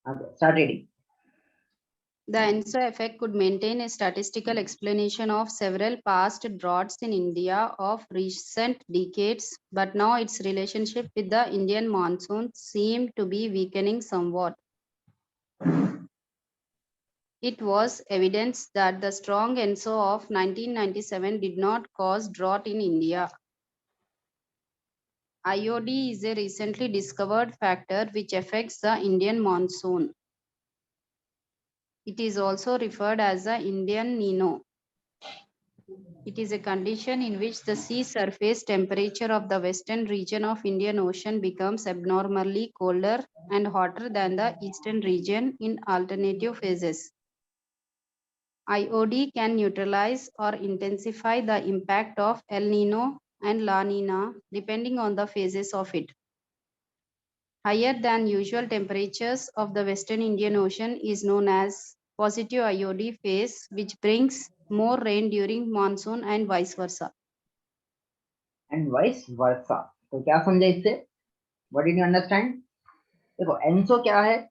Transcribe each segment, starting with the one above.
Start reading. The ENSO effect could maintain a statistical explanation of several past droughts in India of recent decades, but now its relationship with the Indian monsoon seemed to be weakening somewhat. It was evidence that the strong ENSO of 1997 did not cause drought in India. IOD is a recently discovered factor which affects the Indian monsoon. It is also referred as the Indian Nino. It is a condition in which the sea surface temperature of the western region of Indian Ocean becomes abnormally colder and hotter than the eastern region in alternative phases. IOD can neutralize or intensify the impact of El Nino and La Nina depending on the phases of it. Higher than usual temperatures of the western Indian Ocean is known as positive IOD phase, which brings more rain during monsoon and vice versa. And vice versa. तो क्या समझे इससे? What did you understand? देखो ENSO क्या है?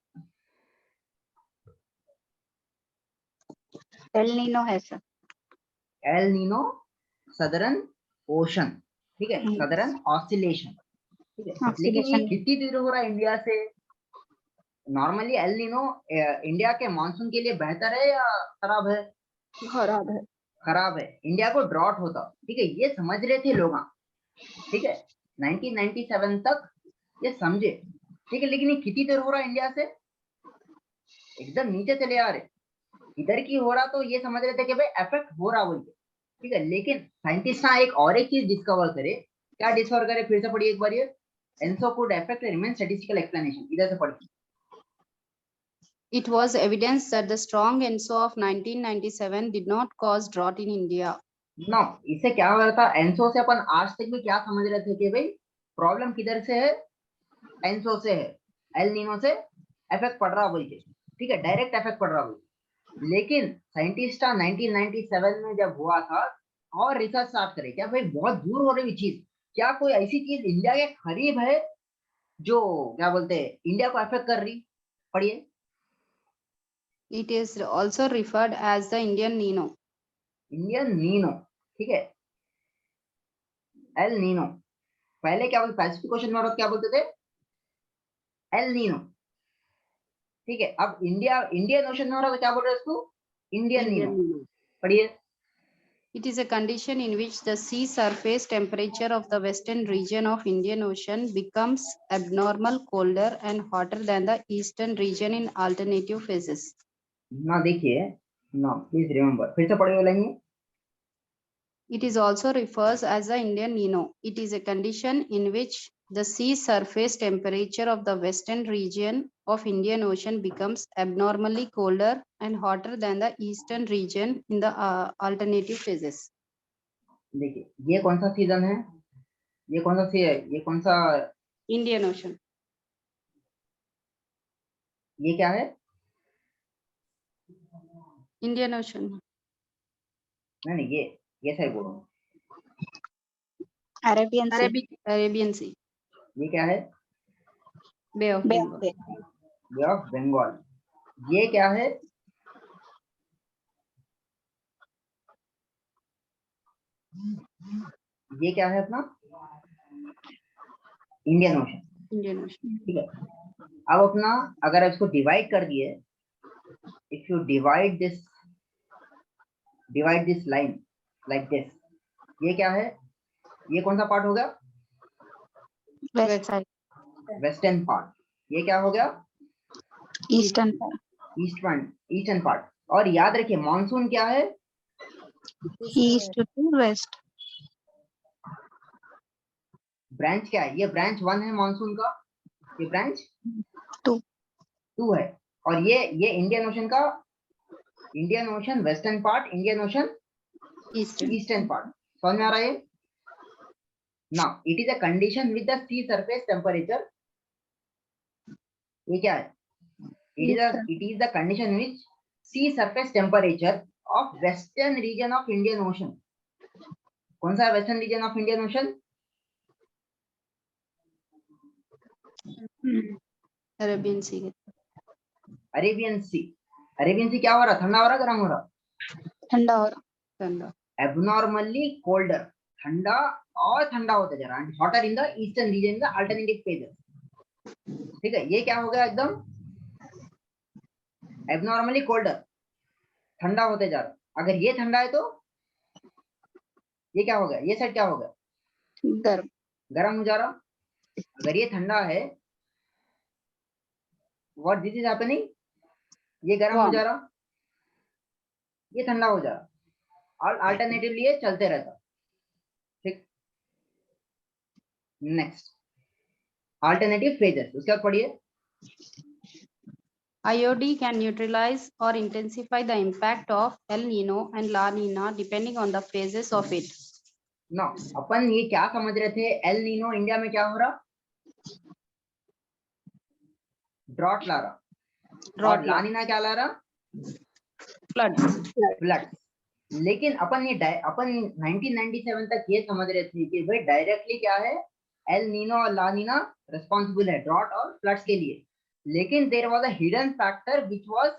El Nino है sir. El Nino southern ocean, ठीक है, सदर्न ऑसिलेशन, ठीक है, लेकिन ये कितनी दूर हो रहा है इंडिया से? नॉर्मली एल नीनो इंडिया के मानसून के लिए बेहतर है या खराब है? खराब है. खराब है. इंडिया को ड्रॉट होता, ठीक है, ये समझ रहे थे लोग, ठीक है, 1997 तक ये समझे, ठीक है, लेकिन ये कितनी देर हो रहा है इंडिया से? एकदम नीचे चले आ रहे. इधर की हो रहा तो ये समझ रहे थे कि भाई इफेक्ट हो रहा बोल के, ठीक है, लेकिन साइंटिस्ट ना एक और एक चीज डिस्कवर करे. क्या डिस्कवर करे? फिर से पढ़िए एक बार ये. ENSO could affect remain statistical explanation. इधर से पढ़िए. It was evidence that the strong ENSO of 1997 did not cause drought in India. ना इससे क्या हो रहा था? एनसो से अपन आज तक भी क्या समझ रहे थे कि भाई प्रॉब्लम किधर से है? एनसो से है. एल नीनो से इफेक्ट पड़ रहा बोल के, ठीक है, डायरेक्ट इफेक्ट पड़ रहा बोल. लेकिन साइंटिस्ट 1997 में जब हुआ था और रिसर्च स्टार्ट करे, क्या भाई बहुत दूर हो रही चीज, क्या कोई ऐसी चीज इंडिया के करीब है जो क्या बोलते हैं इंडिया को अफेक्ट कर रही? पढ़िए. It is also referred as the Indian Nino. Indian Nino, ठीक है, एल नीनो. पहले क्या बोलते? पैसिफिक ओशन में क्या बोलते थे? एल नीनो, ठीक है. अब इंडियन ओशन में हो रहा तो क्या बोल रहे हैं उसको? Indian Nino. पढ़िए. It is a condition in which the sea surface temperature of the western region of Indian Ocean becomes abnormal colder and hotter than the eastern region in alternative phases. ना देखिए ना, please remember. फिर से पढ़िए line. It is also refers as the Indian Nino. It is a condition in which the sea surface temperature of the western region of Indian Ocean becomes abnormally colder and hotter than the eastern region in the alternative phases. देखिए ये कौन सा season है? ये कौन सा है? ये कौन सा? Indian Ocean. ये क्या है? Indian Ocean. नहीं ये सही बोल रहा हूँ. Arabian Sea. ये क्या है? Bay of Bengal. Bay of Bengal. ये क्या है? ये क्या है अपना? Indian ocean. Indian Ocean. ठीक है. अब अपना अगर इसको डिवाइड कर दिए, if you divide this line like this, ये क्या है? ये कौन सा पार्ट हो गया? Western part. ये क्या हो गया? Eastern part. और याद रखिए मानसून क्या है? East to waste. ब्रांच क्या है? ये ब्रांच 1 है मानसून का, ये ब्रांच 2 है. और ये इंडियन ओशन का, Indian Ocean western part, Indian Ocean eastern part. समझ में आ रहा है? Now it is a condition with the sea surface temperature. ये क्या है? It is the condition which sea surface temperature of western region of Indian Ocean. कौन सा western region of Indian Ocean? Arabian Sea. Arabian Sea, Arabian Sea क्या हो रहा, ठंडा हो रहा, गर्म हो रहा, ठंडा हो रहा. ठंडा. एबनॉर्मली कोल्डर, ठंडा और ठंडा होता जा रहा है, hotter in the eastern region the alternative phases. ठीक है, ये क्या हो गया, एकदम एबनॉर्मली कोल्डर, ठंडा होते जा रहा. अगर ये ठंडा है तो ये क्या हो गया, ये साइड क्या हो गया, गर्म. गर्म हो जा रहा. अगर ये ठंडा है, व्हाट दिस इज हैपनिंग, ये गर्म हो Warm. जा रहा, ये ठंडा हो जा रहा, और अल्टरनेटिवली ये चलते रहता. ठीक, नेक्स्ट अल्टरनेटिव फेजेस, उसके बाद पढ़िए. IOD can neutralize or intensify the impact of El Nino and La Nina depending on the phases of it. No, अपन ये क्या समझ रहे थे, एल नीनो इंडिया में क्या हो रहा, ड्रॉट ला रहा, और Drought, लानीना क्या ला रहा, floods. फ्लड. लेकिन अपन 1997 तक ये समझ रहे थे कि भाई डायरेक्टली क्या है, एल नीनो और ला नीना रिस्पॉन्सिबल है ड्रॉट और फ्लड्स के लिए. लेकिन there was a hidden factor which was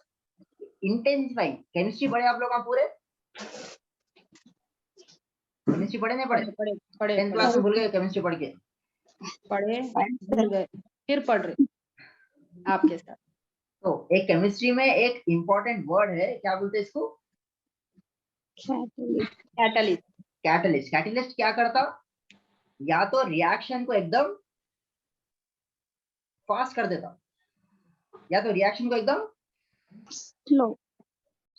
intensify. Chemistry पढ़े आप लोग पूरे, केमिस्ट्री पढ़े नहीं पढ़े, पढ़े 10th क्लास में भूल गए केमिस्ट्री पढ़ के. पढ़े भूल गए, फिर पढ़ रहे आपके साथ. तो एक केमिस्ट्री में एक इंपॉर्टेंट वर्ड है, क्या बोलते हैं इसको, कैटलिस्ट. कैटलिस्ट. कैटलिस्ट क्या करता, या तो रिएक्शन को एकदम फास्ट कर देता, या तो रिएक्शन को एकदम स्लो.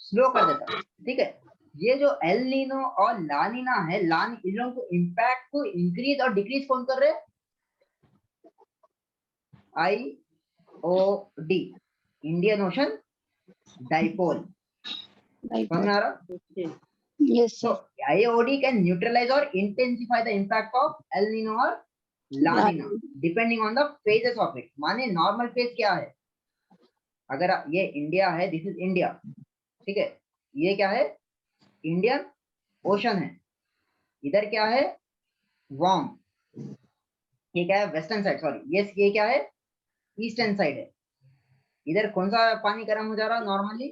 स्लो कर देता. ठीक है, ये जो एल नीनो और ला नीना है, इन लोगों को इम्पैक्ट को इंक्रीज और डिक्रीज कौन कर रहे, IOD, इंडियन ओशन डाइपोल. समझ में आ रहा. Yes, So sir. IOD can neutralize or intensify the impact of El Nino or La Nina depending on the phases of it. माने नॉर्मल फेज क्या है, अगर ये इंडिया है, दिस इज इंडिया, ठीक है, ये क्या है, इंडियन ओशन है, इधर क्या है, वार्म, ये क्या है, वेस्टर्न साइड, सॉरी ये क्या है, ईस्टर्न साइड है. इधर कौन सा पानी गर्म हो जा रहा नॉर्मली,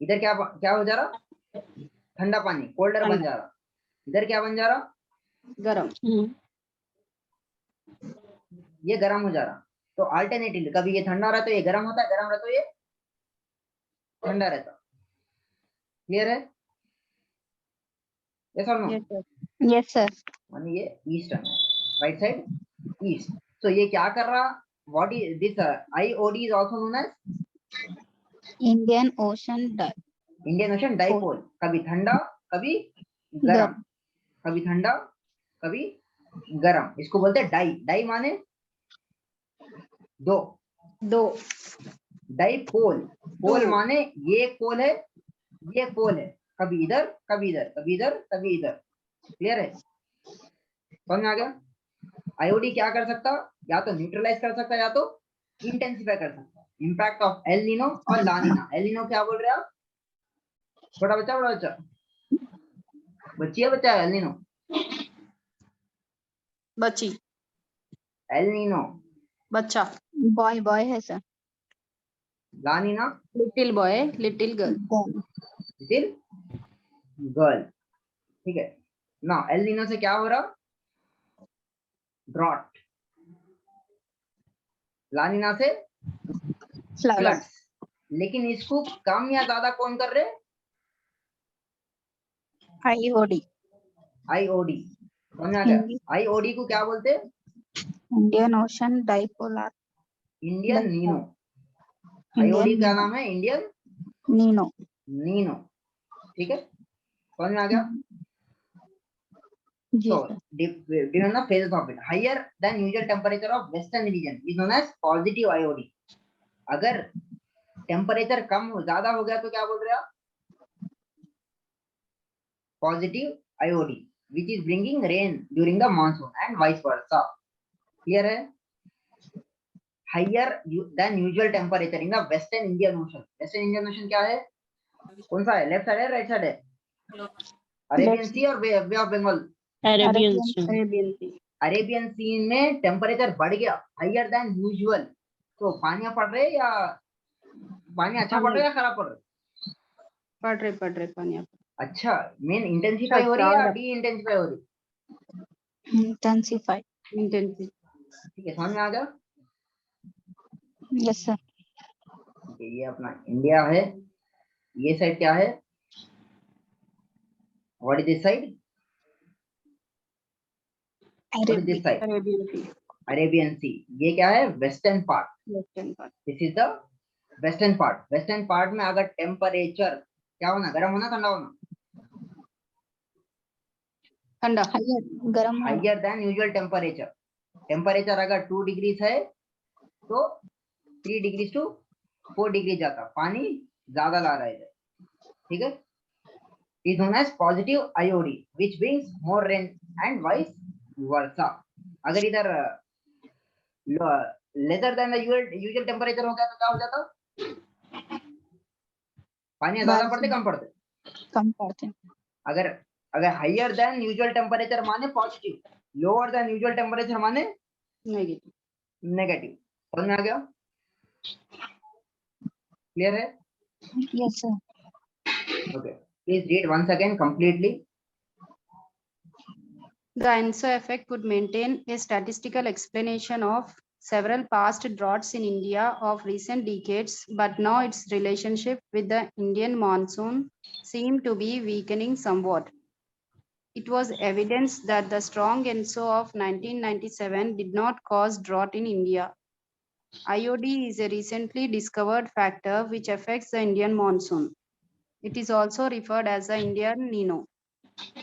इधर क्या क्या हो जा रहा, ठंडा पानी, कोल्डर बन जा रहा. इधर क्या बन जा रहा, गरम. ये गर्म हो जा रहा. तो अल्टरनेटिवली कभी ये ठंडा रहता है, ये गर्म होता है, गर्म रहता है, ये ठंडा रहता. क्लियर है, यस और no. Yes, sir. Yes, sir. माने ये ईस्टर्न है, राइट साइड ईस्ट. तो ये क्या कर रहा, what is this, IOD is also known as Indian Ocean Indian ocean dipole. कभी ठंडा कभी गर्म, कभी ठंडा कभी गर्म. इसको बोलते हैं डाई. डाई माने दो, डाइपोल. पोल माने ये पोल है, ये पोल है, कभी इधर कभी इधर, कभी इधर कभी इधर. क्लियर है, समझ में आ गया. IOD क्या कर सकता, या तो न्यूट्रलाइज कर सकता, या तो इंटेंसिफाई कर सकता इम्पैक्ट ऑफ एल नीनो और ला नीना. एल नीनो क्या बोल रहे हैं आप, छोटा बच्चा, बड़ा बच्चा, बच्ची है, बच्चा है, एल नीनो, बच्ची, एल नीनो बच्चा. boy है sir. La Nina little boy, little girl. Little girl. ठीक है ना. एल नीनो से क्या हो रहा, ड्रॉट. ला नीना से फ्लड्स. लेकिन इसको कम या ज्यादा कौन कर रहे, IOD. IOD. समझ आ गया. IOD को क्या बोलते, Indian Ocean Dipolar. Indian Nino. IOD का नाम है इंडियन Nino. नीनो. ठीक है, समझ में आ गया. So, depending on the phases of it, higher than usual temperature of western region is known as positive IOD. अगर टेम्परेचर कम हो, ज्यादा हो गया तो क्या बोल रहे हैं आप, positive IOD, which is bringing rain during the monsoon and vice versa. Clear है. Higher than usual temperature in the western Indian Ocean. Western Indian Ocean क्या है, कौन सा है, लेफ्ट साइड है, राइट साइड है, अरेबियन सी और Bay of Bengal. Arabian Sea. Arabian Sea में टेम्परेचर बढ़ गया, हायर देन यूजुअल, तो पानी पड़ रहे या पानी अच्छा पड़ रहा है या खराब पड़ रहा है? पढ़ रहे पानी आप। अच्छा, मेन इंटेंसिफाई हो रही है या डी इंटेंसिफाई हो रही है? intensify. इंटेंसिटी। ठीक है, समझ में आ गया? Yes, sir. ठीक है, ये अपना इंडिया है, ये साइड क्या है? What is this side? What is this side? Arabian Sea. Arabian Sea. ये क्या है? Western part. Western part. This is the western part. Western part में अगर टेम्परेचर क्या होना, गर्म होना ठंडा होना? ठंडा। Higher, garam होना. Higher than usual temperature. Temperature अगर 2 डिग्री है तो 3 डिग्री टू 4 डिग्री जाता, पानी ज्यादा ला रहा है इधर, ठीक है? Is known as positive IOD which brings more rain and vice versa. अगर इधर lesser than the usual temperature हो गया तो क्या हो जाता? पानी ज्यादा पड़ते कम पड़ते? कम पड़ते हैं. अगर अगर हाइयर देन यूजुअल टेम्परेचर माने positive, lower than usual temperature माने नेगेटिव। नेगेटिव। समझ में आ गया? क्लियर है? Yes, sir. Okay, please read once again completely. The ENSO effect could maintain a statistical explanation of several past droughts in India of recent decades, but now its relationship with the Indian monsoon seemed to be weakening somewhat. It was evidence that the strong ENSO of 1997 did not cause drought in India. IOD is a recently discovered factor which affects the Indian monsoon. It is also referred as the Indian Nino.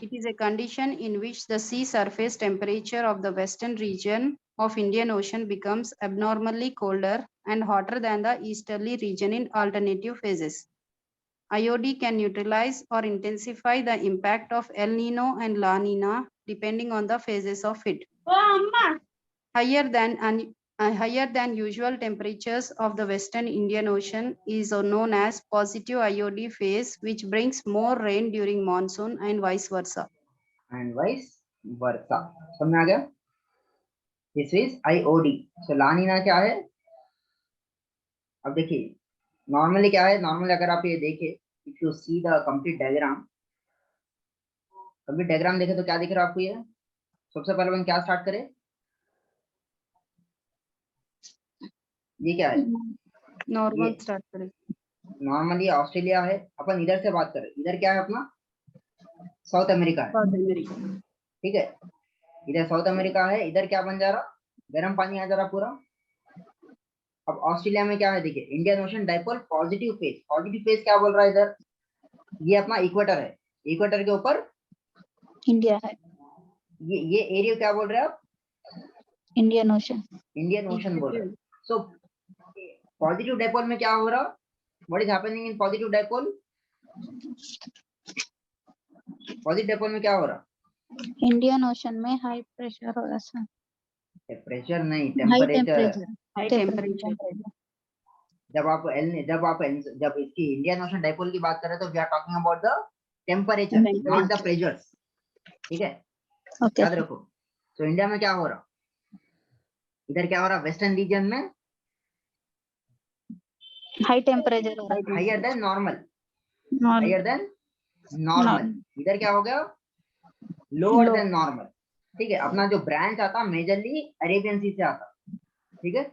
It is a condition in which the sea surface temperature of the western region of Indian Ocean becomes abnormally colder and hotter than the easterly region in alternative phases. IOD can neutralize or intensify the impact of El Nino and La Nina depending on the phases of it. Higher than usual temperatures of the western Indian Ocean is known as positive IOD phase, which brings more rain during monsoon and vice versa. And vice versa. समझ में आ गया? This is IOD. So लानीना क्या है? अब देखिए, normally क्या है? Normally अगर आप ये देखें, if you see the complete diagram देखे तो क्या दिख रहा है आपको? ये सबसे पहले हम क्या स्टार्ट करें? ये क्या है? नॉर्मल स्टार्ट करें। नॉर्मली ऑस्ट्रेलिया है, अपन इधर से बात करें। इधर क्या है अपना? साउथ अमेरिका है, साउथ अमेरिका। ठीक है? इधर साउथ अमेरिका है, इधर क्या बन जा रहा? गर्म पानी आ जा रहा पूरा। अब ऑस्ट्रेलिया में क्या है? देखिए, Indian ocean dipole positive phase. Positive phase क्या बोल रहा है इधर? ये अपना इक्वेटर है, इक्वेटर के ऊपर इंडिया है। ये एरिया क्या बोल रहे हैं आप? Indian ocean. इंडियन ओशन बोल रहे हैं। सो पॉजिटिव डाइपोल में क्या हो रहा? What is happening in positive dipole? Positive dipole में क्या हो रहा? इंडियन ओशन में हाई प्रेशर हो रहा सर। प्रेशर नहीं, टेम्परेचर। High temperature. जब इसकी इंडियन ओशन डाइपोल की बात करें तो we are talking about the temperature, not the pressures, ठीक है? ओके। याद रखो। तो इंडिया में क्या हो रहा? इधर क्या हो रहा? वेस्टर्न रीजन में हाई टेम्परेचर हो रहा है। Higher than normal, higher than normal. इधर क्या हो गया? लोअर देन नॉर्मल, ठीक है? अपना जो ब्रांच आता मेजरली अरेबियन सी से आता, ठीक है?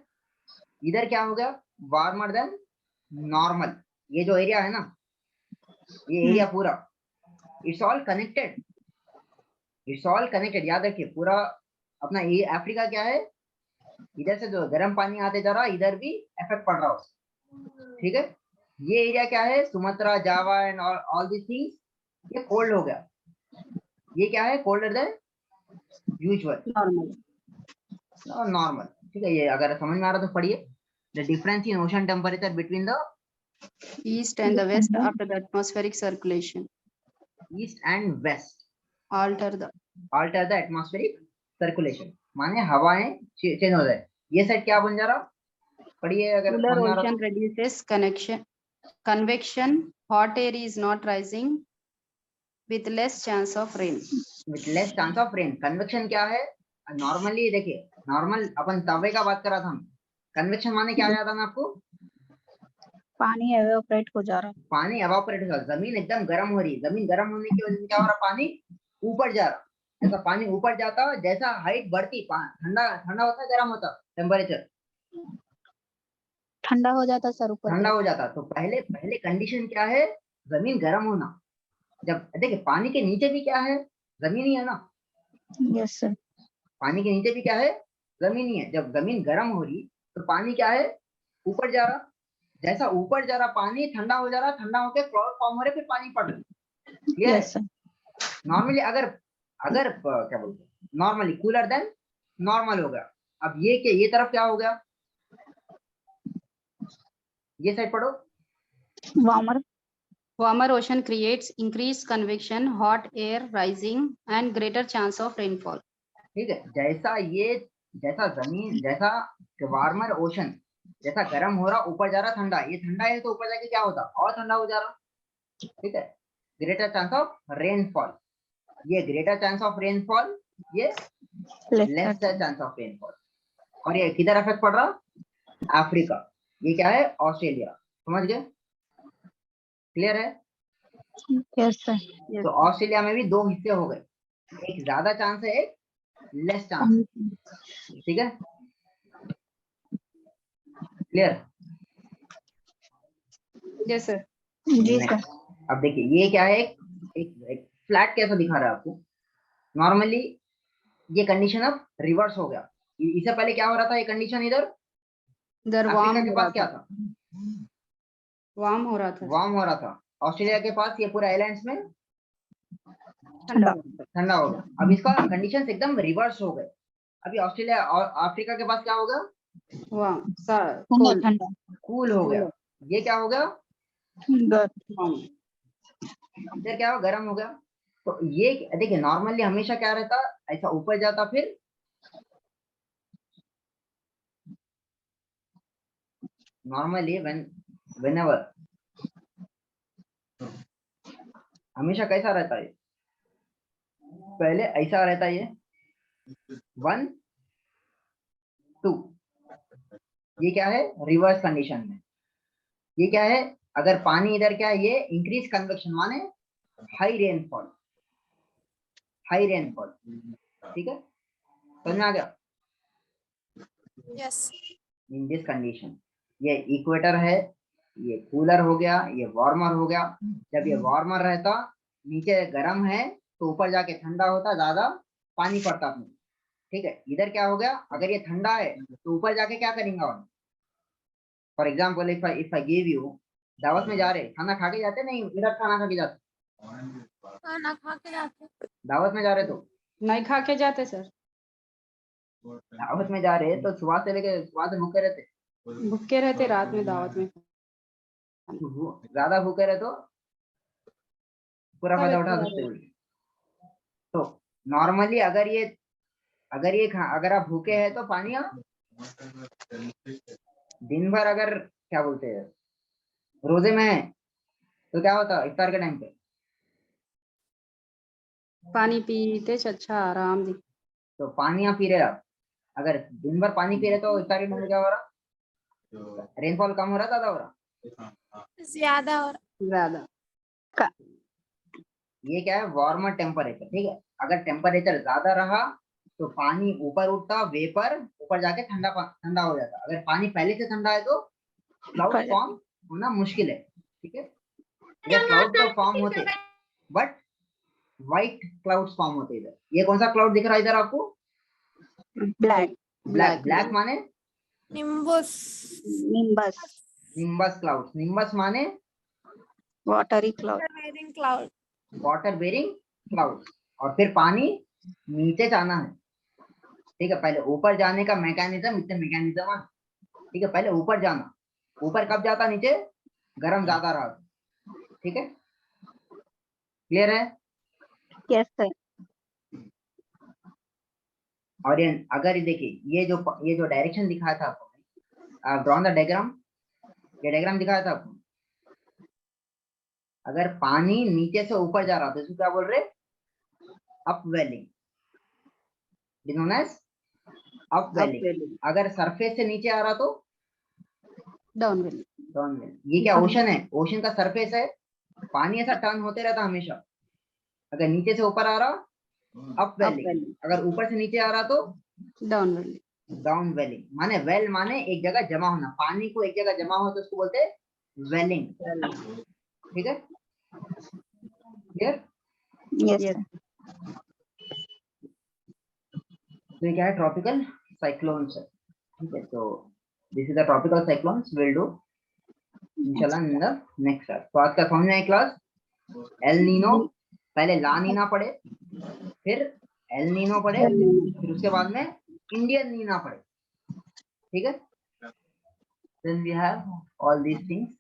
इधर क्या हो गया? Warmer than normal. ये जो एरिया है ना, ये एरिया पूरा it's all connected, it's all connected. याद रखिए, पूरा अपना ये अफ्रीका क्या है? इधर से जो गर्म पानी आते जा रहा, इधर भी इफेक्ट पड़ रहा उसका, ठीक है? ये एरिया क्या है? Sumatra, Java and all this things, ये कोल्ड हो गया। ये क्या है? कोल्डर देन यूजुअल, नॉर्मल, ठीक है? ये अगर समझ में आ रहा तो पढ़िए। The difference in ocean temperature between the east and the west after the atmospheric circulation. East and west alter the atmospheric circulation, माने हवाएं चेंज हो जाए। ये साइड क्या बन जा रहा? पढ़िए अगर Cooler समझ में आ रहा ocean तो। reduces convection. Hot air is not rising with less chance of rain. With less chance of rain. Convection क्या है? नॉर्मली देखिए, नॉर्मल अपन तवे का बात करा था हम। कन्वेक्शन माने क्या याद आना आपको? पानी एवेपोरेट हो जा रहा है। पानी एवापोरेट हो रहा है, जमीन एकदम गर्म हो रही है, जमीन गर्म होने की वजह से क्या हो रहा है, पानी ऊपर जा रहा है। ऐसा पानी ऊपर जाता है, जैसा हाइट बढ़ती, ठंडा ठंडा होता है, गर्म होता है, टेम्परेचर ठंडा हो जाता सर ऊपर ठंडा जाके। हो जाता। तो पहले पहले कंडीशन क्या है, जमीन गर्म होना। जब देखिए पानी के नीचे भी क्या है, जमीन ही है ना, यस सर। पानी के नीचे भी क्या है, जमीन ही है। जब जमीन गर्म हो रही तो पानी क्या है, ऊपर जा रहा। जैसा ऊपर जा रहा पानी ठंडा हो जा रहा, ठंडा होकर क्लाउड फॉर्म हो रहे, फिर पानी पड़ रहा। क्लियर है? Yes sir. नॉर्मली अगर अगर क्या बोलते हैं, नॉर्मली कूलर देन नॉर्मल हो गया। अब ये क्या, ये तरफ क्या हो गया, ये साइड पढ़ो। Warmer. Warmer ocean creates increased convection, hot air rising, and greater chance of rainfall. ठीक है, जैसा ये, जैसा जमीन, जैसा वार्मर ओशन, जैसा गर्म हो रहा ऊपर जा रहा ठंडा, ये ठंडा है तो ऊपर जाके क्या होता, और ठंडा हो जा रहा। ठीक है, ग्रेटर चांस ऑफ रेनफॉल, ये ग्रेटर चांस ऑफ रेनफॉल, ये लेसर चांस ऑफ रेनफॉल। और ये किधर इफेक्ट पड़ रहा, अफ्रीका, ये क्या है, ऑस्ट्रेलिया। समझ गए? क्लियर है? Yes sir. तो ऑस्ट्रेलिया में भी दो हिस्से हो गए, एक ज्यादा चांस है, एक लेस चांस है। ठीक है, क्लियर? Yes, sir. जी सर। अब देखिए ये क्या है, एक फ्लैट कैसा दिखा रहा है आपको। नॉर्मली ये कंडीशन अब रिवर्स हो गया। इससे पहले क्या हो रहा था, ये कंडीशन इधर इधर अफ्रीका वार्म के हो पास रहा क्या था, था, वार्म हो रहा था, वार्म हो रहा था। ऑस्ट्रेलिया के पास ये पूरा आइलैंड्स में ठंडा हो रहा था। ठंडा हो गया। अब इसका कंडीशन एकदम रिवर्स हो गए। अभी ऑस्ट्रेलिया और अफ्रीका के पास क्या होगा, वार्म, ठंडा cold, ठंडा। कूल हो गया। ये क्या हो गया, warm. इधर क्या हो, गर्म हो गया। तो ये देखिए नॉर्मली हमेशा क्या रहता, ऐसा ऊपर जाता, फिर नॉर्मली whenever हमेशा कैसा रहता है, पहले ऐसा रहता है, ये 1 2, ये क्या है, रिवर्स कंडीशन में। ये क्या है, अगर पानी इधर क्या है, ये इंक्रीज कन्वेक्शन माने हाई रेनफॉल, हाई रेनफॉल। ठीक है, समझ में आ गया? Yes. इन दिस कंडीशन ये इक्वेटर है, ये कूलर हो गया, ये वार्मर हो गया। जब ये वार्मर रहता, नीचे गर्म है, तो ऊपर जाके ठंडा होता, ज्यादा पानी पड़ता अपने। ठीक है, इधर क्या हो गया, अगर ये ठंडा है तो ऊपर जाके क्या करेंगे। For example if I give you, दावत में जा रहे, खाना खा के जाते, नहीं इधर खाना खा के जाते, खाना खा के जाते। दावत में जा रहे तो नहीं खा के जाते सर, दावत में जा रहे तो सुबह से लेके सुबह से भूखे रहते, भूखे रहते रात में दावत में, ज्यादा भूखे रहे तो पूरा फायदा उठा सकते हो। तो नॉर्मली अगर आप भूखे हैं तो पानी आप दिन भर, अगर क्या बोलते हैं रोजे में है, तो क्या होता है इफ्तार के टाइम पे पानी पीते अच्छा आराम दी। तो पानी आप पी रहे, आप अगर दिन भर पानी पी रहे तो इफ्तार के टाइम पे क्या हो रहा, रेनफॉल कम हो रहा, ज्यादा हो रहा, ज्यादा और ज्यादा। ये क्या है, वार्मर टेम्परेचर। ठीक है, अगर टेम्परेचर ज्यादा रहा तो पानी ऊपर उठता, वेपर ऊपर जाके ठंडा ठंडा हो जाता। अगर पानी पहले से ठंडा है तो क्लाउड फॉर्म होना मुश्किल है। ठीक है, इधर क्लाउड तो फॉर्म होते, बट व्हाइट क्लाउड्स फॉर्म होते इधर। ये कौन सा क्लाउड दिख रहा है इधर आपको, ब्लैक। ब्लैक। ब्लैक माने nimbus. Nimbus. Nimbus clouds. Nimbus माने watery cloud. Bearing cloud. Water bearing clouds. और फिर पानी नीचे जाना है। ठीक है, पहले ऊपर जाने का मैकेनिज्म, इतने मैकेनिज्म है। ठीक है, पहले ऊपर जाना, ऊपर कब जाता, नीचे गर्म ज्यादा रहा। ठीक है, क्लियर है? Yes sir. और ये अगर देखिए ये जो डायरेक्शन दिखाया था आपको, ड्रॉ द डायग्राम, ये डायग्राम दिखाया था आपको। अगर पानी नीचे से ऊपर जा रहा था, इसको क्या बोल रहे, अपवेलिंग, नोन एज अपवेलिंग। अगर सरफेस से नीचे आ रहा तो डाउन वेली। डाउन वेली। ये क्या ओशन है, ओशन का सरफेस है, पानी ऐसा टर्न होते रहता हमेशा। अगर नीचे से ऊपर आ रहा अप वेली, valley। अगर ऊपर से नीचे आ रहा तो डाउन वेली। डाउन वेलिंग। माने वेल माने एक जगह जमा होना, पानी को एक जगह जमा हो तो उसको बोलते हैं वेलिंग। ठीक है, क्लियर? Yes, Yes। sir. तो ये क्या है, ट्रॉपिकल साइक्लोन्स है। ठीक है, तो this is the tropical cyclones will do इंशाल्लाह इन द नेक्स्ट क्लास। तो आज का समझ में आई क्लास? एल नीनो, पहले ला नीना पढ़े, फिर एल नीनो पढ़े, फिर उसके बाद में इंडियन नीना पढ़े। ठीक है, then we have all these things.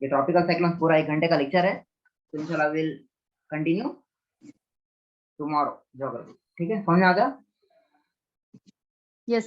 ये ट्रॉपिकल साइक्लोन्स पूरा 1 घंटे का लेक्चर है, तो इंशाल्लाह विल कंटिन्यू टुमारो ज्योग्राफी। ठीक है, समझ में आ गया?